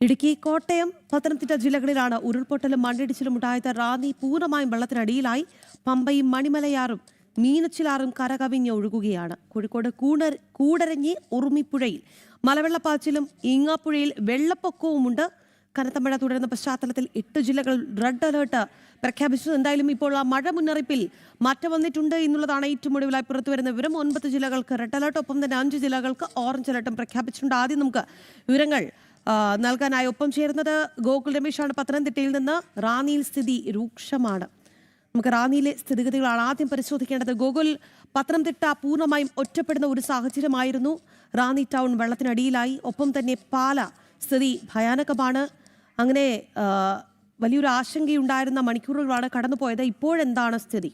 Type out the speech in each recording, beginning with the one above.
ഇടുക്കി, കോട്ടയം, പത്തനംതിട്ട ജില്ലകളിലാണ് ഉരുൾപൊട്ടലും മണ്ണിടിച്ചിലും ഉണ്ടായത്. റാന്നി പൂർണ്ണമായും വെള്ളത്തിനടിയിലായി. പമ്പയും മണിമലയാറും മീനച്ചിലാറും കരകവിഞ്ഞ് ഒഴുകുകയാണ്. കോഴിക്കോട് കൂടരഞ്ഞി ഉറുമിപ്പുഴയിൽ മലവെള്ളപ്പാച്ചിലും ഈങ്ങാപ്പുഴയിൽ വെള്ളപ്പൊക്കവുമുണ്ട്. കനത്ത മഴ തുടരുന്ന പശ്ചാത്തലത്തിൽ 8 ജില്ലകൾ റെഡ് അലേർട്ട് പ്രഖ്യാപിച്ചു. എന്തായാലും ഇപ്പോൾ ആ മഴ മുന്നറിയിപ്പിൽ മാറ്റം വന്നിട്ടുണ്ട് എന്നുള്ളതാണ് ഏറ്റവും ഒടുവിലായി പുറത്തുവരുന്ന വിവരം. 9 ജില്ലകൾക്ക് റെഡ് അലേർട്ട്, ഒപ്പം തന്നെ 5 ജില്ലകൾക്ക് ഓറഞ്ച് അലേർട്ടും പ്രഖ്യാപിച്ചിട്ടുണ്ട്. ആദ്യം നമുക്ക് വിവരങ്ങൾ നൽകാനായി ഒപ്പം ചേരുന്നത് ഗോകുൽ രമേശാണ്. പത്തനംതിട്ടയിൽ നിന്ന് റാന്നിയിൽ സ്ഥിതി രൂക്ഷമാണ്. നമുക്ക് റാന്നിയിലെ സ്ഥിതിഗതികളാണ് ആദ്യം പരിശോധിക്കേണ്ടത്. ഗോകുൽ, പത്തനംതിട്ട പൂർണ്ണമായും ഒറ്റപ്പെടുന്ന ഒരു സാഹചര്യമായിരുന്നു. റാന്നി ടൗൺ വെള്ളത്തിനടിയിലായി. ഒപ്പം തന്നെ പാല സ്ഥിതി ഭയാനകമാണ്. അങ്ങനെ വലിയൊരു ആശങ്കയുണ്ടായിരുന്ന മണിക്കൂറുകളാണ് കടന്നുപോയത്. ഇപ്പോഴെന്താണ് സ്ഥിതി?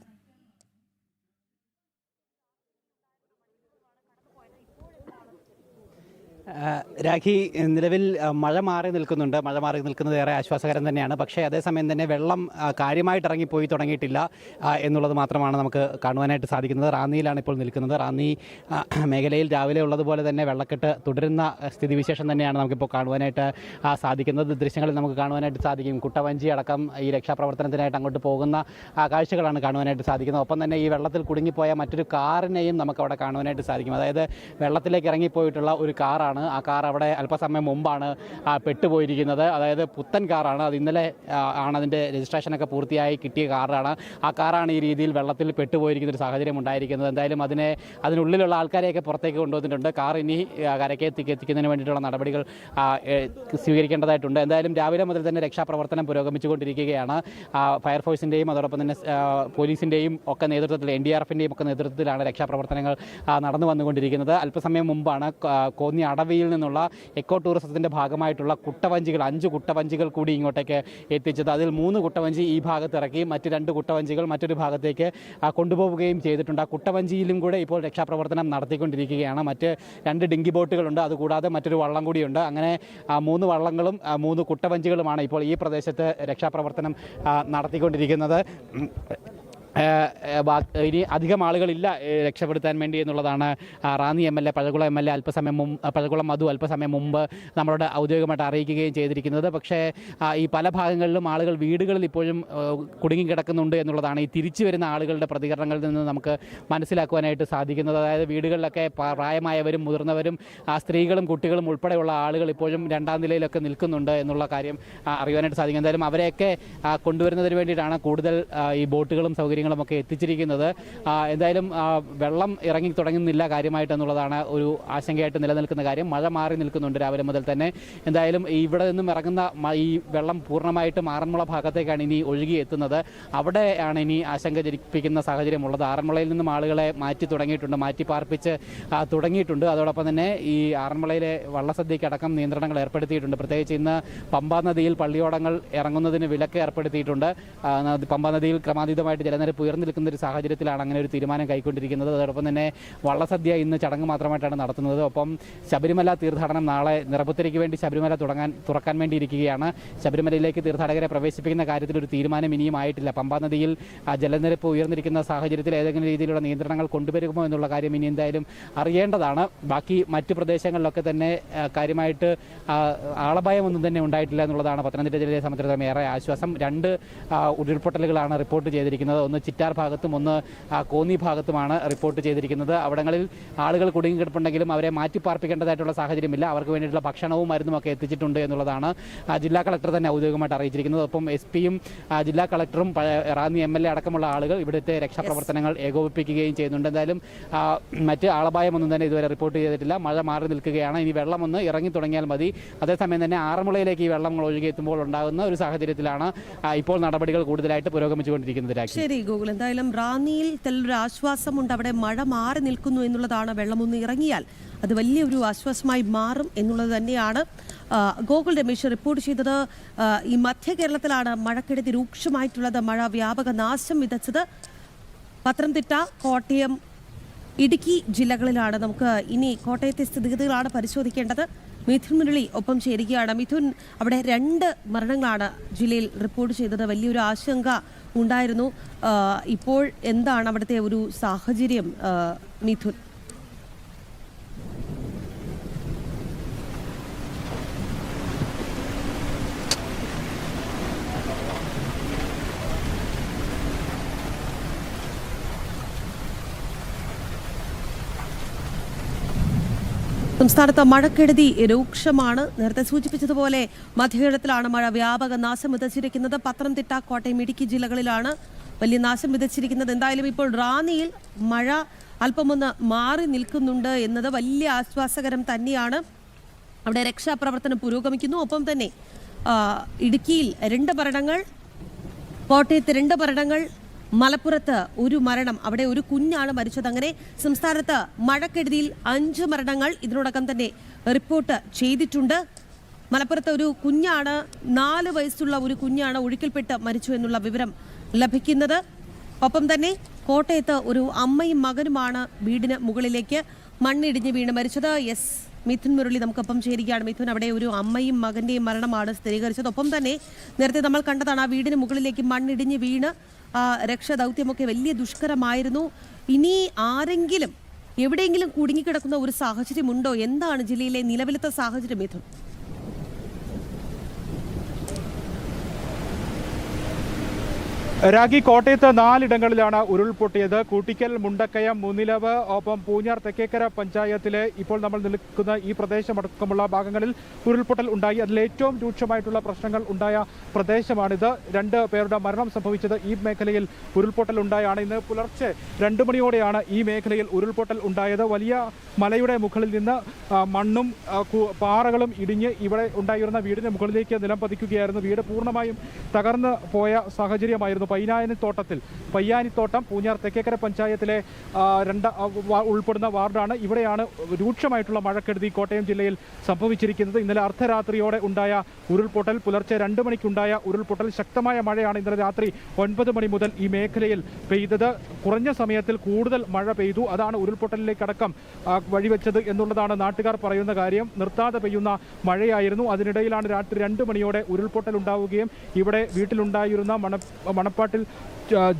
രാഖി, നിലവിൽ മഴ മാറി നിൽക്കുന്നുണ്ട്. മഴ മാറി നിൽക്കുന്നത് ഏറെ ആശ്വാസകരം തന്നെയാണ്. പക്ഷേ അതേസമയം തന്നെ വെള്ളം കാര്യമായിട്ട് ഇറങ്ങിപ്പോയി തുടങ്ങിയിട്ടില്ല എന്നുള്ളത് മാത്രമാണ് നമുക്ക് കാണുവാനായിട്ട് സാധിക്കുന്നത്. റാന്നിയിലാണ് ഇപ്പോൾ നിൽക്കുന്നത്. റാന്നി മേഖലയിൽ രാവിലെ ഉള്ളതുപോലെ തന്നെ വെള്ളക്കെട്ട് തുടരുന്ന സ്ഥിതിവിശേഷം തന്നെയാണ് നമുക്കിപ്പോൾ കാണുവാനായിട്ട് സാധിക്കുന്നത്. ദൃശ്യങ്ങളിൽ നമുക്ക് കാണുവാനായിട്ട് സാധിക്കും. കുട്ടവഞ്ചി അടക്കം ഈ രക്ഷാപ്രവർത്തനത്തിനായിട്ട് അങ്ങോട്ട് പോകുന്ന കാഴ്ചകളാണ് കാണുവാനായിട്ട് സാധിക്കുന്നത്. ഒപ്പം തന്നെ ഈ വെള്ളത്തിൽ കുടുങ്ങിപ്പോയ മറ്റൊരു കാറിനെയും നമുക്ക് അവിടെ കാണുവാനായിട്ട് സാധിക്കും. അതായത് വെള്ളത്തിലേക്ക് ഇറങ്ങിപ്പോയിട്ടുള്ള ഒരു കാറാണ്. ആ കാർ അവിടെ അല്പസമയം മുമ്പാണ് പെട്ടുപോയിരിക്കുന്നത്. അതായത് പുത്തൻ കാറാണ്. അത് ഇന്നലെ ആണ് അതിൻ്റെ രജിസ്ട്രേഷനൊക്കെ പൂർത്തിയായി കിട്ടിയ കാറാണ്. ആ കാറാണ് ഈ രീതിയിൽ വെള്ളത്തിൽ പെട്ടുപോയിരിക്കുന്ന ഒരു സാഹചര്യം ഉണ്ടായിരിക്കുന്നത്. എന്തായാലും അതിനുള്ളിലുള്ള ആൾക്കാരെയൊക്കെ പുറത്തേക്ക് കൊണ്ടുവന്നിട്ടുണ്ട്. കാർ ഇനി കരയ്ക്ക് എത്തിക്കുന്നതിന് വേണ്ടിയിട്ടുള്ള നടപടികൾ സ്വീകരിക്കേണ്ടതായിട്ടുണ്ട്. എന്തായാലും രാവിലെ മുതൽ തന്നെ രക്ഷാപ്രവർത്തനം പുരോഗമിച്ചുകൊണ്ടിരിക്കുകയാണ്. ഫയർഫോഴ്സിൻ്റെയും അതോടൊപ്പം തന്നെ പോലീസിൻ്റെയും ഒക്കെ നേതൃത്വത്തിൽ, NDRFിൻ്റെയും ഒക്കെ നേതൃത്വത്തിലാണ് രക്ഷാപ്രവർത്തനങ്ങൾ നടന്നു വന്നുകൊണ്ടിരിക്കുന്നത്. അല്പസമയം മുമ്പാണ് കോന്നി അടവിയിൽ നിന്നുള്ള എക്കോ ടൂറിസത്തിൻ്റെ ഭാഗമായിട്ടുള്ള കുട്ടവഞ്ചികൾ, 5 കുട്ടവഞ്ചികൾ കൂടി ഇങ്ങോട്ടേക്ക് എത്തിച്ചത്. അതിൽ 3 കുട്ടവഞ്ചി ഈ ഭാഗത്ത് ഇറക്കി മറ്റ് 2 കുട്ടവഞ്ചികൾ മറ്റൊരു ഭാഗത്തേക്ക് കൊണ്ടുപോവുകയും ചെയ്തിട്ടുണ്ട്. ആ കുട്ടവഞ്ചിയിലും കൂടെ ഇപ്പോൾ രക്ഷാപ്രവർത്തനം നടത്തിക്കൊണ്ടിരിക്കുകയാണ്. മറ്റ് 2 ഡിങ്കി ബോട്ടുകളുണ്ട്. അതുകൂടാതെ മറ്റൊരു വള്ളം കൂടിയുണ്ട്. അങ്ങനെ 3 വള്ളങ്ങളും 3 കുട്ടവഞ്ചികളുമാണ് ഇപ്പോൾ ഈ പ്രദേശത്ത് രക്ഷാപ്രവർത്തനം നടത്തിക്കൊണ്ടിരിക്കുന്നത്. ഇനി അധികം ആളുകളില്ല രക്ഷപ്പെടുത്താൻ വേണ്ടി എന്നുള്ളതാണ് റാന്നി MLA, പഴകുളം മധു അല്പസമയം മുമ്പ് നമ്മളോട് ഔദ്യോഗികമായിട്ട് അറിയിക്കുകയും ചെയ്തിരിക്കുന്നത്. പക്ഷേ ഈ പല ഭാഗങ്ങളിലും ആളുകൾ വീടുകളിൽ ഇപ്പോഴും കുടുങ്ങിക്കിടക്കുന്നുണ്ട് എന്നുള്ളതാണ് ഈ തിരിച്ചു വരുന്ന ആളുകളുടെ പ്രതികരണങ്ങളിൽ നിന്ന് നമുക്ക് മനസ്സിലാക്കുവാനായിട്ട് സാധിക്കുന്നത്. അതായത് വീടുകളിലൊക്കെ പ്രായമായവരും മുതിർന്നവരും സ്ത്രീകളും കുട്ടികളും ഉൾപ്പെടെയുള്ള ആളുകൾ ഇപ്പോഴും 2ാം നിലയിലൊക്കെ നിൽക്കുന്നുണ്ട് എന്നുള്ള കാര്യം അറിയുവാനായിട്ട് സാധിക്കും. എന്തായാലും അവരെയൊക്കെ കൊണ്ടുവരുന്നതിന് വേണ്ടിയിട്ടാണ് കൂടുതൽ ഈ ബോട്ടുകളും സൗകര്യങ്ങളും ഒക്കെ എത്തിച്ചിരിക്കുന്നത്. എന്തായാലും വെള്ളം ഇറങ്ങി തുടങ്ങുന്നില്ല കാര്യമായിട്ട് എന്നുള്ളതാണ് ഒരു ആശങ്കയായിട്ട് നിലനിൽക്കുന്ന കാര്യം. മഴ മാറി നിൽക്കുന്നുണ്ട് രാവിലെ മുതൽ തന്നെ. എന്തായാലും ഇവിടെ നിന്നും ഇറങ്ങുന്ന ഈ വെള്ളം പൂർണ്ണമായിട്ടും ആറന്മുള ഭാഗത്തേക്കാണ് ഇനി ഒഴുകി എത്തുന്നത്. അവിടെയാണ് ഇനി ആശങ്ക ജനിപ്പിക്കുന്ന സാഹചര്യമുള്ളത്. ആറന്മുളയിൽ നിന്നും ആളുകളെ മാറ്റി തുടങ്ങിയിട്ടുണ്ട്, മാറ്റി പാർപ്പിച്ച് തുടങ്ങിയിട്ടുണ്ട്. അതോടൊപ്പം തന്നെ ഈ ആറന്മുളയിലെ വള്ളസദ്യയ്ക്ക് അടക്കം നിയന്ത്രണങ്ങൾ ഏർപ്പെടുത്തിയിട്ടുണ്ട്. പ്രത്യേകിച്ച് ഇന്ന് പമ്പാ നദിയിൽ പള്ളിയോടങ്ങൾ ഇറങ്ങുന്നതിന് വിലക്ക് ഏർപ്പെടുത്തിയിട്ടുണ്ട്. പമ്പാ നദിയിൽ ക്രമാതീതമായിട്ട് ജലനിരപ്പ് ഉയർന്നു നിൽക്കുന്ന ഒരു സാഹചര്യത്തിലാണ് അങ്ങനെ ഒരു തീരുമാനം കൈക്കൊണ്ടിരിക്കുന്നത്. അതോടൊപ്പം തന്നെ വള്ളസദ്യ ഇന്ന് ചടങ്ങ് മാത്രമായിട്ടാണ് നടത്തുന്നത്. ഒപ്പം ശബരിമല തീർത്ഥാടനം നാളെ നിറപുത്തരിക്ക് വേണ്ടി ശബരിമല തുറക്കാൻ വേണ്ടി ഇരിക്കുകയാണ്. ശബരിമലയിലേക്ക് തീർത്ഥാടകരെ പ്രവേശിപ്പിക്കുന്ന കാര്യത്തിൽ ഒരു തീരുമാനം ഇനിയും ആയിട്ടില്ല. പമ്പാ നദിയിൽ ജലനിരപ്പ് ഉയർന്നിരിക്കുന്ന സാഹചര്യത്തിൽ ഏതെങ്കിലും രീതിയിലുള്ള നിയന്ത്രണങ്ങൾ കൊണ്ടുവരുമോ എന്നുള്ള കാര്യം ഇനി എന്തായാലും അറിയേണ്ടതാണ്. ബാക്കി മറ്റ് പ്രദേശങ്ങളിലൊക്കെ തന്നെ കാര്യമായിട്ട് ആളപായമൊന്നും തന്നെ ഉണ്ടായിട്ടില്ല എന്നുള്ളതാണ് പത്തനംതിട്ട ജില്ലയെ സംബന്ധിച്ചിടത്തോളം ഏറെ ആശ്വാസം. 2 ഉരുൾപൊട്ടലുകളാണ് റിപ്പോർട്ട് ചെയ്തിരിക്കുന്നത്. ഒന്ന് ചിറ്റാർ ഭാഗത്തും ഒന്ന് കോന്നി ഭാഗത്തുമാണ് റിപ്പോർട്ട് ചെയ്തിരിക്കുന്നത്. അവിടങ്ങളിൽ ആളുകൾ കുടുങ്ങിക്കിടപ്പുണ്ടെങ്കിലും അവരെ മാറ്റിപ്പാർപ്പിക്കേണ്ടതായിട്ടുള്ള സാഹചര്യമില്ല. അവർക്ക് വേണ്ടിയിട്ടുള്ള ഭക്ഷണവും മരുന്നും ഒക്കെ എത്തിച്ചിട്ടുണ്ട് എന്നുള്ളതാണ് ജില്ലാ കളക്ടർ തന്നെ ഔദ്യോഗികമായിട്ട് അറിയിച്ചിരിക്കുന്നത്. ഒപ്പം SP-യും ജില്ലാ കളക്ടറും റാന്നി MLA അടക്കമുള്ള ആളുകൾ ഇവിടുത്തെ രക്ഷാപ്രവർത്തനങ്ങൾ ഏകോപിപ്പിക്കുകയും ചെയ്യുന്നുണ്ട്. എന്തായാലും മറ്റ് ആളപായമൊന്നും തന്നെ ഇതുവരെ റിപ്പോർട്ട് ചെയ്തിട്ടില്ല. മഴ മാറി നിൽക്കുകയാണ്. ഇനി വെള്ളം ഒന്ന് ഇറങ്ങി തുടങ്ങിയാൽ മതി. അതേസമയം തന്നെ ആറന്മുളയിലേക്ക് ഈ വെള്ളം ഒഴുകി എത്തുമ്പോൾ ഉണ്ടാകുന്ന ഒരു സാഹചര്യത്തിലാണ് ഇപ്പോൾ നടപടികൾ കൂടുതലായിട്ട് പുരോഗമിച്ചുകൊണ്ടിരിക്കുന്നത്. ശരി ഗോകുൽ, എന്തായാലും റാന്നിയിൽ ഒരു ആശ്വാസമുണ്ട്. അവിടെ മഴ മാറി നിൽക്കുന്നു എന്നുള്ളതാണ്. വെള്ളമൊന്ന് ഇറങ്ങിയാൽ അത് വലിയൊരു ആശ്വാസമായി മാറും എന്നുള്ളത് തന്നെയാണ് ഗോകുൽ രമേശ് റിപ്പോർട്ട് ചെയ്തത്. ഈ മധ്യ കേരളത്തിലാണ് മഴക്കെടുതി രൂക്ഷമായിട്ടുള്ളത്. മഴ വ്യാപക നാശം വിതച്ചത് പത്തനംതിട്ട, കോട്ടയം, ഇടുക്കി ജില്ലകളിലാണ്. നമുക്ക് ഇനി കോട്ടയത്തെ സ്ഥിതിഗതികളാണ് പരിശോധിക്കേണ്ടത്. മിഥുൻ മുരളി ഒപ്പം ചേരുകയാണ്. മിഥുൻ, അവിടെ 2 മരണങ്ങളാണ് ജില്ലയിൽ റിപ്പോർട്ട് ചെയ്തത്. വലിയൊരു ആശങ്ക ഉണ്ടായിരുന്നു. ഇപ്പോൾ എന്താണ് അവിടുത്തെ ഒരു സാഹചര്യം മിഥുൻ? സംസ്ഥാനത്ത് മഴക്കെടുതി രൂക്ഷമാണ്. നേരത്തെ സൂചിപ്പിച്ചതുപോലെ മധ്യകേരളത്തിലാണ് മഴ വ്യാപക നാശം വിതച്ചിരിക്കുന്നത്. പത്തനംതിട്ട, കോട്ടയം, ഇടുക്കി ജില്ലകളിലാണ് വലിയ നാശം വിതച്ചിരിക്കുന്നത്. എന്തായാലും ഇപ്പോൾ റാന്നിയിൽ മഴ അല്പമൊന്ന് മാറി നിൽക്കുന്നുണ്ട് എന്നത് വലിയ ആശ്വാസകരം തന്നെയാണ്. അവിടെ രക്ഷാപ്രവർത്തനം പുരോഗമിക്കുന്നു. ഒപ്പം തന്നെ ഇടുക്കിയിൽ 2 മരണങ്ങൾ, കോട്ടയത്ത് 2 മരണങ്ങൾ, മലപ്പുറത്ത് 1 മരണം, അവിടെ ഒരു കുഞ്ഞാണ് മരിച്ചത്. അങ്ങനെ സംസ്ഥാനത്ത് മഴക്കെടുതിയിൽ 5 മരണങ്ങൾ ഇതിനോടകം തന്നെ റിപ്പോർട്ട് ചെയ്തിട്ടുണ്ട്. മലപ്പുറത്ത് ഒരു കുഞ്ഞാണ്, 4 വയസ്സുള്ള ഒരു കുഞ്ഞാണ് ഒഴുക്കിൽപ്പെട്ട് മരിച്ചു എന്നുള്ള വിവരം ലഭിക്കുന്നത്. ഒപ്പം തന്നെ കോട്ടയത്ത് ഒരു അമ്മയും മകനുമാണ് വീടിന് മുകളിലേക്ക് മണ്ണിടിഞ്ഞ് വീണ് മരിച്ചത്. മിഥുൻ മുരളി നമുക്കൊപ്പം ചേരുകയാണ്. മിഥുൻ, അവിടെ ഒരു അമ്മയും മകന്റെയും മരണമാണ് സ്ഥിരീകരിച്ചത്. ഒപ്പം തന്നെ നേരത്തെ നമ്മൾ കണ്ടതാണ്, ആ വീടിന് മുകളിലേക്ക് മണ്ണിടിഞ്ഞ് വീണ് രക്ഷാദൗത്യമൊക്കെ വലിയ ദുഷ്കരമായിരുന്നു. ഇനി ആരെങ്കിലും എവിടെയെങ്കിലും കുടുങ്ങിക്കിടക്കുന്ന ഒരു സാഹചര്യമുണ്ടോ? എന്താണ് ജില്ലയിലെ നിലവിലത്തെ സാഹചര്യം മിഥുൻ? രാഗി, കോട്ടയത്ത് 4 ഇടങ്ങളിലാണ് ഉരുൾപൊട്ടിയത്. കൂട്ടിക്കൽ, മുണ്ടക്കയം, മുനിലവ്, ഒപ്പം പൂഞ്ഞാർ തെക്കേക്കര പഞ്ചായത്തിലെ ഇപ്പോൾ നമ്മൾ നിൽക്കുന്ന ഈ പ്രദേശമടക്കമുള്ള ഭാഗങ്ങളിൽ ഉരുൾപൊട്ടൽ ഉണ്ടായി. അതിൽ ഏറ്റവും രൂക്ഷമായിട്ടുള്ള പ്രശ്നങ്ങൾ ഉണ്ടായ പ്രദേശമാണിത്. 2 പേരുടെ മരണം സംഭവിച്ചത് ഈ മേഖലയിൽ ഉരുൾപൊട്ടൽ ഉണ്ടായാണ്. ഇന്ന് പുലർച്ചെ 2 മണിയോടെയാണ് ഈ മേഖലയിൽ ഉരുൾപൊട്ടൽ ഉണ്ടായത്. വലിയ മലയുടെ മുകളിൽ നിന്ന് മണ്ണും പാറകളും ഇടിഞ്ഞ് ഇവിടെ ഉണ്ടായിരുന്ന വീടിന് മുകളിലേക്ക് നിലം പതിക്കുകയായിരുന്നു. വീട് പൂർണ്ണമായും തകർന്ന് പോയ സാഹചര്യമായിരുന്നു. പയ്യാനിത്തോട്ടം പൂഞ്ഞാർ തെക്കേക്കര പഞ്ചായത്തിലെ ഉൾപ്പെടുന്ന വാർഡാണ്. ഇവിടെയാണ് രൂക്ഷമായിട്ടുള്ള മഴക്കെടുതി കോട്ടയം ജില്ലയിൽ സംഭവിച്ചിരിക്കുന്നത്. ഇന്നലെ അർദ്ധരാത്രിയോടെ ഉണ്ടായ ഉരുൾപൊട്ടൽ, പുലർച്ചെ 2 മണിക്കുണ്ടായ ഉരുൾപൊട്ടൽ, ശക്തമായ മഴയാണ് ഇന്നലെ രാത്രി 9 മണി മുതൽ ഈ മേഖലയിൽ പെയ്തത്. കുറഞ്ഞ സമയത്തിൽ കൂടുതൽ മഴ പെയ്തു. അതാണ് ഉരുൾപൊട്ടലിലേക്കടക്കം വഴിവെച്ചത് എന്നുള്ളതാണ് നാട്ടുകാർ പറയുന്ന കാര്യം. നിർത്താതെ പെയ്യുന്ന മഴയായിരുന്നു. അതിനിടയിലാണ് രാത്രി 2 മണിയോടെ ഉരുൾപൊട്ടൽ ഉണ്ടാവുകയും ഇവിടെ വീട്ടിലുണ്ടായിരുന്ന മണപ്പാട്ടിൽ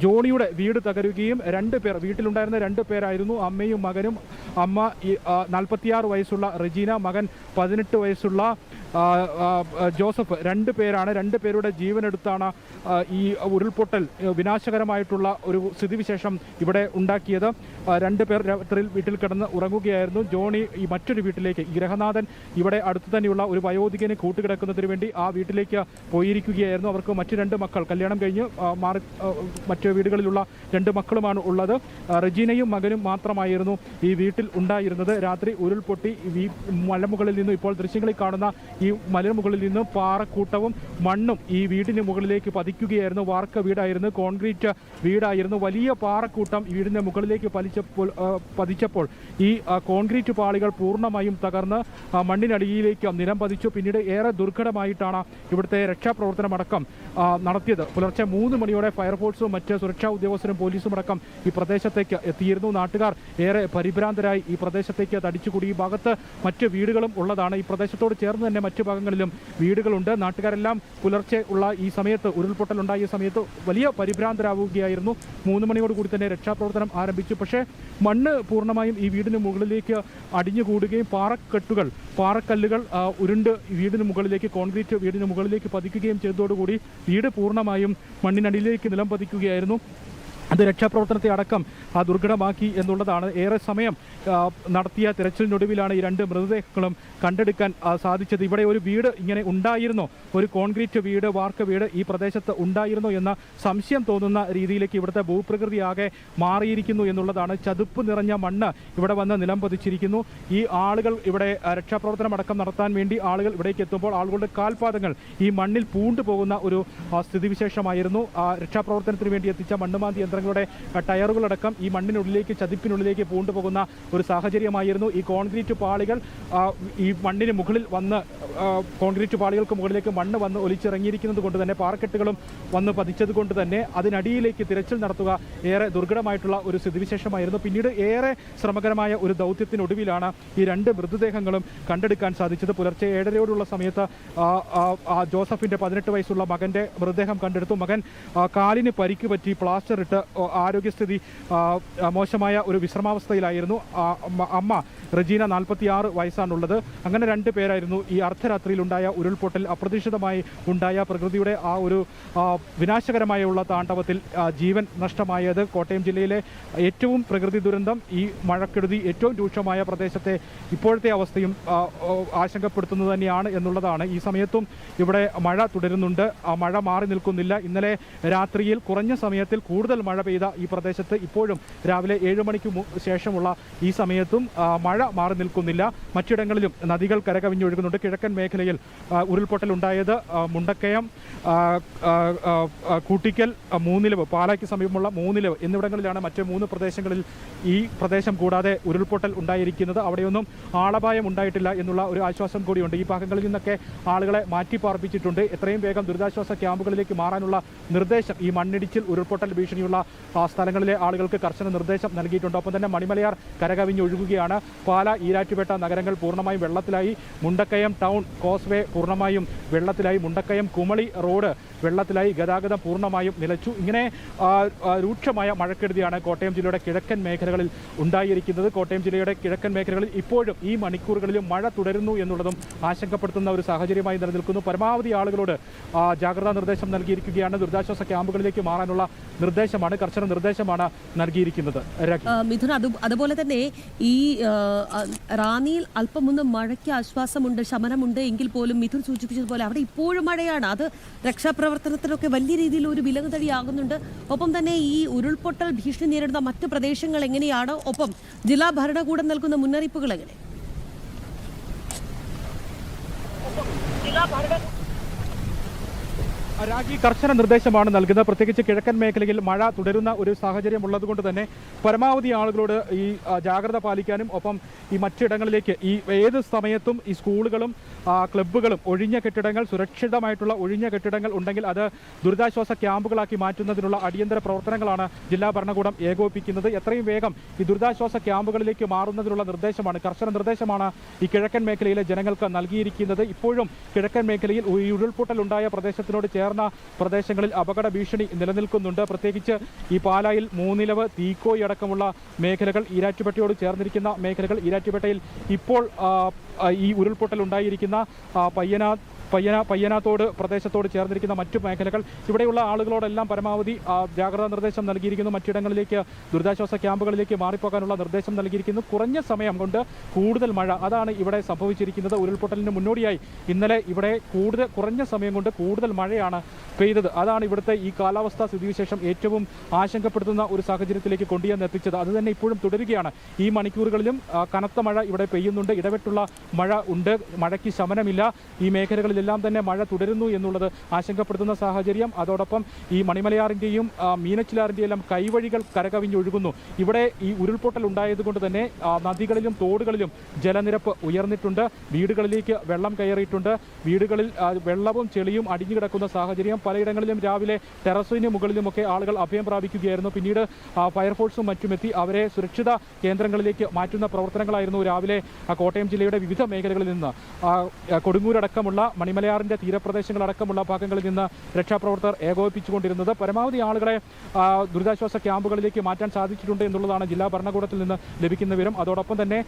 ജോണിയുടെ വീട് തകരുകയും 2 പേർ, വീട്ടിലുണ്ടായിരുന്ന 2 പേരായിരുന്നു, അമ്മയും മകനും. അമ്മ 46 വയസ്സുള്ള റെജീന, മകൻ 18 വയസ്സുള്ള ജോസഫ്, 2 പേരാണ്. 2 പേരുടെ ജീവനെടുത്താണ് ഈ ഉരുൾപൊട്ടൽ വിനാശകരമായിട്ടുള്ള ഒരു സ്ഥിതിവിശേഷം ഇവിടെ ഉണ്ടാക്കിയത്. 2 പേർ രാത്രിയിൽ വീട്ടിൽ കിടന്ന് ഉറങ്ങുകയായിരുന്നു. ജോണി ഈ മറ്റൊരു വീട്ടിലേക്ക്, ഈ ഗ്രഹനാഥൻ ഇവിടെ അടുത്തു തന്നെയുള്ള ഒരു വയോധികനെ കൂട്ടുകിടക്കുന്നതിന് വേണ്ടി ആ വീട്ടിലേക്ക് പോയിരിക്കുകയായിരുന്നു. അവർക്ക് മറ്റു 2 മക്കൾ കല്യാണം കഴിഞ്ഞ് മാറി മറ്റു വീടുകളിലുള്ള 2 മക്കളുമാണ് ഉള്ളത്. റെജീനയും മകനും മാത്രമായിരുന്നു ഈ വീട്ടിൽ ഉണ്ടായിരുന്നത്. രാത്രി ഉരുൾപൊട്ടി ഈ മലമുകളിൽ നിന്നും, ഇപ്പോൾ ദൃശ്യങ്ങളിൽ കാണുന്ന ഈ മലമുകളിൽ നിന്നും പാറക്കൂട്ടവും മണ്ണും ഈ വീടിന് മുകളിലേക്ക് പതിക്കുകയായിരുന്നു. വാർക്ക വീടായിരുന്നു, കോൺക്രീറ്റ് വീടായിരുന്നു. വലിയ പാറക്കൂട്ടം വീടിന് മുകളിലേക്ക് പതിച്ചപ്പോൾ ഈ കോൺക്രീറ്റ് പാളികൾ പൂർണ്ണമായും തകർന്ന് മണ്ണിനടിയിലേക്ക് നിലം പതിച്ചു. പിന്നീട് ഏറെ ദുർഘടമായിട്ടാണ് ഇവിടുത്തെ രക്ഷാപ്രവർത്തനമടക്കം നടത്തിയത്. പുലർച്ചെ 3 മണിയോടെ ഫയർഫോഴ്സും മറ്റ് സുരക്ഷാ ഉദ്യോഗസ്ഥരും പോലീസും അടക്കം ഈ പ്രദേശത്തേക്ക് എത്തിയിരുന്നു. നാട്ടുകാർ ഏറെ പരിഭ്രാന്തരായി ഈ പ്രദേശത്തേക്ക് തടിച്ചുകൂടി. ഈ ഭാഗത്ത് മറ്റ് വീടുകളും ഉള്ളതാണ്. ഈ പ്രദേശത്തോട് ചേർന്ന് തന്നെ മറ്റു ഭാഗങ്ങളിലും വീടുകളുണ്ട്. നാട്ടുകാരെല്ലാം പുലർച്ചെ ഉള്ള ഈ സമയത്ത്, ഉരുൾപൊട്ടലുണ്ടായ സമയത്ത് വലിയ പരിഭ്രാന്തരാവുകയായിരുന്നു. 3 മണിയോടുകൂടി തന്നെ രക്ഷാപ്രവർത്തനം ആരംഭിച്ചു. പക്ഷേ മണ്ണ് പൂർണ്ണമായും ഈ വീടിന് മുകളിലേക്ക് അടിഞ്ഞുകൂടുകയും പാറക്കല്ലുകൾ ഉരുണ്ട് വീടിന് മുകളിലേക്ക്, കോൺക്രീറ്റ് വീടിന് മുകളിലേക്ക് പതിക്കുകയും ചെയ്തതോടുകൂടി വീട് പൂർണ്ണമായും മണ്ണിനടിയിലേക്ക് നിലം പതിക്കുകയായിരുന്നു. അത് രക്ഷാപ്രവർത്തനത്തെ അടക്കം ദുർഘടമാക്കി എന്നുള്ളതാണ്. ഏറെ സമയം നടത്തിയ തിരച്ചിലിനൊടുവിലാണ് ഈ 2 മൃതദേഹങ്ങളും കണ്ടെടുക്കാൻ സാധിച്ചത്. ഇവിടെ ഒരു വീട് ഇങ്ങനെ ഉണ്ടായിരുന്നോ, ഒരു കോൺക്രീറ്റ് വീട്, വാർക്ക വീട് ഈ പ്രദേശത്ത് ഉണ്ടായിരുന്നോ എന്ന സംശയം തോന്നുന്ന രീതിയിലേക്ക് ഇവിടുത്തെ ഭൂപ്രകൃതി ആകെ മാറിയിരിക്കുന്നു എന്നുള്ളതാണ്. ചതുപ്പ് നിറഞ്ഞ മണ്ണ് ഇവിടെ വന്ന് നിലം പതിച്ചിരിക്കുന്നു. ഈ ആളുകൾ ഇവിടെ രക്ഷാപ്രവർത്തനം അടക്കം നടത്താൻ വേണ്ടി ആളുകൾ ഇവിടേക്ക് എത്തുമ്പോൾ ആളുകളുടെ കാൽപാദങ്ങൾ ഈ മണ്ണിൽ പൂണ്ടുപോകുന്ന ഒരു സ്ഥിതിവിശേഷമായിരുന്നു. രക്ഷാപ്രവർത്തനത്തിന് വേണ്ടി എത്തിച്ച മണ്ണുമാന്തി യന്ത്രങ്ങളുടെ ടയറുകളടക്കം ഈ മണ്ണിനുള്ളിലേക്ക്, ചതിപ്പിനുള്ളിലേക്ക് പൂണ്ടുപോകുന്ന ഒരു സാഹചര്യമായിരുന്നു. ഈ കോൺക്രീറ്റ് പാളികൾ ഈ മണ്ണിന് മുകളിൽ വന്ന്, കോൺക്രീറ്റ് പാളികൾക്ക് മുകളിലേക്ക് മണ്ണ് വന്ന് ഒലിച്ചിറങ്ങിയിരിക്കുന്നത് കൊണ്ട് തന്നെ, പാറക്കെട്ടുകളും വന്ന് പതിച്ചത് കൊണ്ട് തന്നെ അതിനടിയിലേക്ക് തിരച്ചിൽ നടത്തുക ഏറെ ദുർഘടമായിട്ടുള്ള ഒരു സ്ഥിതിവിശേഷമായിരുന്നു. പിന്നീട് ഏറെ ശ്രമകരമായ ഒരു ദൗത്യത്തിനൊടുവിലാണ് ഈ 2 മൃതദേഹങ്ങളും കണ്ടെടുക്കാൻ സാധിച്ചത്. പുലർച്ചെ 7:30 സമയത്ത് ജോസഫിന്റെ 18 വയസ്സുള്ള മകന്റെ മൃതദേഹം കണ്ടെടുത്തു. മകൻ കാലിന് പരിക്ക് പറ്റി പ്ലാസ്റ്റർ ഇട്ട് ആരോഗ്യസ്ഥിതി മോശമായ ഒരു വിശ്രമാവസ്ഥയിലായിരുന്നു. അമ്മ റജീന 46 വയസ്സാണുള്ളത്. അങ്ങനെ 2 പേരായിരുന്നു ഈ അർദ്ധരാത്രിയിലുണ്ടായ ഉരുൾപൊട്ടൽ അപ്രതീക്ഷിതമായി ഉണ്ടായ പ്രകൃതിയുടെ ആ ഒരു വിനാശകരമായുള്ള താണ്ഡവത്തിൽ ജീവൻ നഷ്ടമായത്. കോട്ടയം ജില്ലയിലെ ഏറ്റവും പ്രകൃതി ദുരന്തം, ഈ മഴക്കെടുതി ഏറ്റവും രൂക്ഷമായ പ്രദേശത്തെ ഇപ്പോഴത്തെ അവസ്ഥയും ആശങ്കപ്പെടുത്തുന്നത് തന്നെയാണ് എന്നുള്ളതാണ്. ഈ സമയത്തും ഇവിടെ മഴ തുടരുന്നുണ്ട്. ആ മഴ മാറി നിൽക്കുന്നില്ല. ഇന്നലെ രാത്രിയിൽ കുറഞ്ഞ സമയത്തിൽ കൂടുതൽ മഴ പെയ്ത ഈ പ്രദേശത്ത് ഇപ്പോഴും രാവിലെ 7 മണിക്ക് ശേഷമുള്ള ഈ സമയത്തും മഴ മാറി നിൽക്കുന്നില്ല. മറ്റിടങ്ങളിലും നദികൾ കരകവിഞ്ഞൊഴുകുന്നുണ്ട്. കിഴക്കൻ മേഖലയിൽ ഉരുൾപൊട്ടൽ ഉണ്ടായത് മുണ്ടക്കയം, കൂട്ടിക്കൽ, മൂന്നിലവ്, പാലായ്ക്ക് സമീപമുള്ള മൂന്നിലവ് എന്നിവിടങ്ങളിലാണ്. മറ്റ് 3 പ്രദേശങ്ങളിൽ ഈ പ്രദേശം കൂടാതെ ഉരുൾപൊട്ടൽ ഉണ്ടായിരിക്കുന്നത്. അവിടെയൊന്നും ആളപായം ഉണ്ടായിട്ടില്ല എന്നുള്ള ഒരു ആശ്വാസം കൂടിയുണ്ട്. ഈ ഭാഗങ്ങളിൽ നിന്നൊക്കെ ആളുകളെ മാറ്റിപ്പാർപ്പിച്ചിട്ടുണ്ട്. എത്രയും വേഗം ദുരിതാശ്വാസ ക്യാമ്പുകളിലേക്ക് മാറാനുള്ള നിർദ്ദേശം ഈ മണ്ണിടിച്ചിൽ ഉരുൾപൊട്ടൽ ഭീഷണിയുള്ള സ്ഥലങ്ങളിലെ ആളുകൾക്ക് കർശന നിർദ്ദേശം നൽകിയിട്ടുണ്ട്. ഒപ്പം തന്നെ മണിമലയാർ കരകവിഞ്ഞൊഴുകുകയാണ്. പാല, ഈരാറ്റുപേട്ട നഗരങ്ങൾ പൂർണ്ണമായും വെള്ളത്തിലായി. മുണ്ടക്കയം ടൗൺ കോസ്വേ പൂർണ്ണമായും വെള്ളത്തിലായി. മുണ്ടക്കയം കുമളി റോഡ് വെള്ളത്തിലായി. ഗതാഗതം പൂർണ്ണമായും നിലച്ചു. ഇങ്ങനെ രൂക്ഷമായ മഴക്കെടുതിയാണ് കോട്ടയം ജില്ലയുടെ കിഴക്കൻ മേഖലകളിൽ ഉണ്ടായിരിക്കുന്നത്. കോട്ടയം ജില്ലയുടെ കിഴക്കൻ മേഖലകളിൽ ഇപ്പോഴും ഈ മണിക്കൂറുകളിലും മഴ തുടരുന്നു എന്നുള്ളതും ആശങ്കപ്പെടുത്തുന്ന ഒരു സാഹചര്യമായി നിലനിൽക്കുന്നു. പരമാവധി ആളുകളോട് ജാഗ്രതാ നിർദ്ദേശം നൽകിയിരിക്കുകയാണ്. ദുരിതാശ്വാസ ക്യാമ്പുകളിലേക്ക് മാറാനുള്ള നിർദ്ദേശമാണ്, കർശന നിർദ്ദേശമാണ് നൽകിയിരിക്കുന്നത്. മിഥുൻ, അതുപോലെ തന്നെ ഈ റാന്നിയിൽ അല്പം മുന്ന് മഴയ്ക്ക് ആശ്വാസമുണ്ട്, ശമനമുണ്ട് എങ്കിൽ പോലും മിഥുൻ സൂചിപ്പിച്ചതുപോലെ അവിടെ ഇപ്പോഴും മഴയാണ്. അത് രക്ഷാപ്രവർത്തനത്തിനൊക്കെ വലിയ രീതിയിൽ ഒരു വിലങ്ങുതടിയാകുന്നുണ്ട്. ഒപ്പം തന്നെ ഈ ഉരുൾപൊട്ടൽ ഭീഷണി നേരിടുന്ന മറ്റ് പ്രദേശങ്ങൾ എങ്ങനെയാണ്? ഒപ്പം ജില്ലാ ഭരണകൂടം നൽകുന്ന മുന്നറിയിപ്പുകൾ എങ്ങനെ? രാജി കർശന നിർദ്ദേശമാണ് നൽകുന്നത്. പ്രത്യേകിച്ച് കിഴക്കൻ മേഖലയിൽ മഴ തുടരുന്ന ഒരു സാഹചര്യം ഉള്ളതുകൊണ്ട് തന്നെ പരമാവധി ആളുകളോട് ഈ ജാഗ്രത പാലിക്കാനും ഒപ്പം ഈ മറ്റിടങ്ങളിലേക്ക് ഈ ഏത് സമയത്തും ഈ സ്കൂളുകളും ക്ലബ്ബുകളും ഒഴിഞ്ഞ കെട്ടിടങ്ങൾ, സുരക്ഷിതമായിട്ടുള്ള ഒഴിഞ്ഞ കെട്ടിടങ്ങൾ ഉണ്ടെങ്കിൽ അത് ദുരിതാശ്വാസ ക്യാമ്പുകളാക്കി മാറ്റുന്നതിനുള്ള അടിയന്തര പ്രവർത്തനങ്ങളാണ് ജില്ലാ ഭരണകൂടം ഏകോപിപ്പിക്കുന്നത്. എത്രയും വേഗം ഈ ദുരിതാശ്വാസ ക്യാമ്പുകളിലേക്ക് മാറുന്നതിനുള്ള നിർദ്ദേശമാണ്, കർശന നിർദ്ദേശമാണ് ഈ കിഴക്കൻ മേഖലയിലെ ജനങ്ങൾക്ക് നൽകിയിരിക്കുന്നത്. ഇപ്പോഴും കിഴക്കൻ മേഖലയിൽ ഈ ഉരുൾപൊട്ടൽ ഉണ്ടായ പ്രദേശത്തിനോട് ചേർന്ന പ്രദേശങ്ങളിൽ അപകട ഭീഷണി നിലനിൽക്കുന്നുണ്ട്. പ്രത്യേകിച്ച് ഈ പാലായിൽ മൂന്നിലവ്, തീക്കോയി അടക്കമുള്ള മേഖലകൾ, ഈരാറ്റുപേട്ടയോട് ചേർന്നിരിക്കുന്ന മേഖലകൾ, ഈരാറ്റുപേട്ടയിൽ ഇപ്പോൾ ഈ ഉരുൾപൊട്ടൽ ഉണ്ടായിരിക്കുന്ന പയ്യനാത്തോട് പ്രദേശത്തോട് ചേർന്നിരിക്കുന്ന മറ്റു മേഖലകൾ, ഇവിടെയുള്ള ആളുകളോടെല്ലാം പരമാവധി ജാഗ്രതാ നിർദ്ദേശം നൽകിയിരിക്കുന്നു. മറ്റിടങ്ങളിലേക്ക് ദുരിതാശ്വാസ ക്യാമ്പുകളിലേക്ക് മാറിപ്പോകാനുള്ള നിർദ്ദേശം നൽകിയിരിക്കുന്നു. കുറഞ്ഞ സമയം കൊണ്ട് കൂടുതൽ മഴ, അതാണ് ഇവിടെ സംഭവിച്ചിരിക്കുന്നത്. ഉരുൾപൊട്ടലിന് മുന്നോടിയായി ഇന്നലെ ഇവിടെ കുറഞ്ഞ സമയം കൊണ്ട് കൂടുതൽ മഴയാണ് പെയ്തത്. അതാണ് ഇവിടുത്തെ ഈ കാലാവസ്ഥാ സ്ഥിതിവിശേഷം ഏറ്റവും ആശങ്കപ്പെടുത്തുന്ന ഒരു സാഹചര്യത്തിലേക്ക് കൊണ്ടുവന്നെത്തിച്ചത്. അത് തന്നെ ഇപ്പോഴും തുടരുകയാണ്. ഈ മണിക്കൂറുകളിലും കനത്ത മഴ ഇവിടെ പെയ്യുന്നുണ്ട്. ഇടവിട്ടുള്ള മഴ ഉണ്ട്. മഴയ്ക്ക് ശമനമില്ല. ഈ മേഖലകളിൽ എല്ലാം തന്നെ മഴ തുടരുന്നു എന്നുള്ളത് ആശങ്കപ്പെടുത്തുന്ന സാഹചര്യം. അതോടൊപ്പം ഈ മണിമലയാറിൻ്റെയും മീനച്ചിലാറിൻ്റെയും എല്ലാം കൈവഴികൾ കരകവിഞ്ഞൊഴുകുന്നു. ഇവിടെ ഈ ഉരുൾപൊട്ടൽ ഉണ്ടായതുകൊണ്ട് തന്നെ നദികളിലും തോടുകളിലും ജലനിരപ്പ് ഉയർന്നിട്ടുണ്ട്. വീടുകളിലേക്ക് വെള്ളം കയറിയിട്ടുണ്ട്. വീടുകളിൽ വെള്ളവും ചെളിയും അടിഞ്ഞു കിടക്കുന്ന സാഹചര്യം. പലയിടങ്ങളിലും രാവിലെ ടെറസിന് മുകളിലുമൊക്കെ ആളുകൾ അഭയം പ്രാപിക്കുകയായിരുന്നു. പിന്നീട് ഫയർഫോഴ്സും മറ്റുമെത്തി അവരെ സുരക്ഷിത കേന്ദ്രങ്ങളിലേക്ക് മാറ്റുന്ന പ്രവർത്തനങ്ങളായിരുന്നു രാവിലെ കോട്ടയം ജില്ലയുടെ വിവിധ മേഖലകളിൽ നിന്ന്. കൊടുങ്ങൂരടക്കമുള്ള മണിമലയാറിൻ്റെ തീരപ്രദേശങ്ങളടക്കമുള്ള ഭാഗങ്ങളിൽ നിന്ന് രക്ഷാപ്രവർത്തകർ ഏകോപിപ്പിച്ചുകൊണ്ടിരുന്നത്. പരമാവധി ആളുകളെ ദുരിതാശ്വാസ ക്യാമ്പുകളിലേക്ക് മാറ്റാൻ സാധിച്ചിട്ടുണ്ട് എന്നുള്ളതാണ് ജില്ലാ ഭരണകൂടത്തിൽ നിന്ന് ലഭിക്കുന്ന വിവരം. അതോടൊപ്പം തന്നെ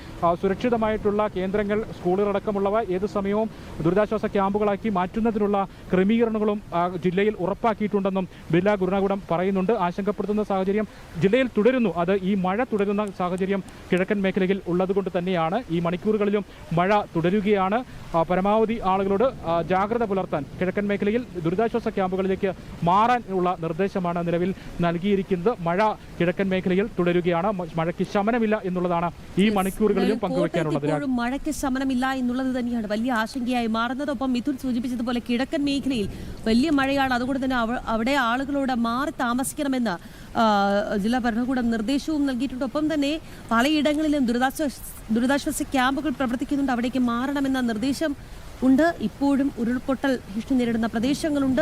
സുരക്ഷിതമായിട്ടുള്ള കേന്ദ്രങ്ങൾ, സ്കൂളുകളടക്കമുള്ളവ ഏത് സമയവും ദുരിതാശ്വാസ ക്യാമ്പുകളാക്കി മാറ്റുന്നതിനുള്ള ക്രമീകരണങ്ങളും ജില്ലയിൽ ഉറപ്പാക്കിയിട്ടുണ്ടെന്നും ജില്ലാ ഭരണകൂടം പറയുന്നുണ്ട്. ആശങ്കപ്പെടുത്തുന്ന സാഹചര്യം ജില്ലയിൽ തുടരുന്നു. അത് ഈ മഴ തുടരുന്ന സാഹചര്യം കിഴക്കൻ മേഖലയിൽ ഉള്ളതുകൊണ്ട് തന്നെയാണ്. ഈ മണിക്കൂറുകളിലും മഴ തുടരുകയാണ്. പരമാവധി ആളുകളോട് ജാഗ്രത പുലർത്താൻ, കിഴക്കൻ മേഖലയിൽ ദുരിതാശ്വാസ ക്യാമ്പുകളിലേക്ക് മാറാനുള്ള നിർദ്ദേശമാണ് നിലവിൽ നൽകിയിരിക്കുന്നത്. മഴ കിഴക്കൻ മേഖലയിൽ തുടരുകയാണ്. മഴയ്ക്ക് ശമനമില്ല എന്നുള്ളതാണ് ഈ മണിക്കൂറുകളിലും പങ്കുവയ്ക്കാനുള്ളത്. മഴയ്ക്ക് ശമനമില്ല എന്നുള്ളത് തന്നെയാണ് വലിയ ആശങ്കയായി മാറുന്നത്. ഒപ്പം മിഥുൻ സൂചിപ്പിച്ചതുപോലെ കിഴക്കൻ മേഖലയിൽ വലിയ മഴയാണ്. അതുകൊണ്ട് തന്നെ അവിടെ ആളുകളോട് മാറി താമസിക്കണമെന്ന് ജില്ലാ ഭരണകൂടം നിർദ്ദേശവും നൽകിയിട്ടുണ്ട്. ഒപ്പം തന്നെ പലയിടങ്ങളിലും ദുരിതാശ്വാസ ക്യാമ്പുകൾ പ്രവർത്തിക്കുന്നുണ്ട്. അവിടേക്ക് മാറണമെന്ന നിർദ്ദേശം ഉണ്ട്. ഇപ്പോഴും ഉരുൾപൊട്ടൽ ഭീഷണി നേരിടുന്ന പ്രദേശങ്ങളുണ്ട്.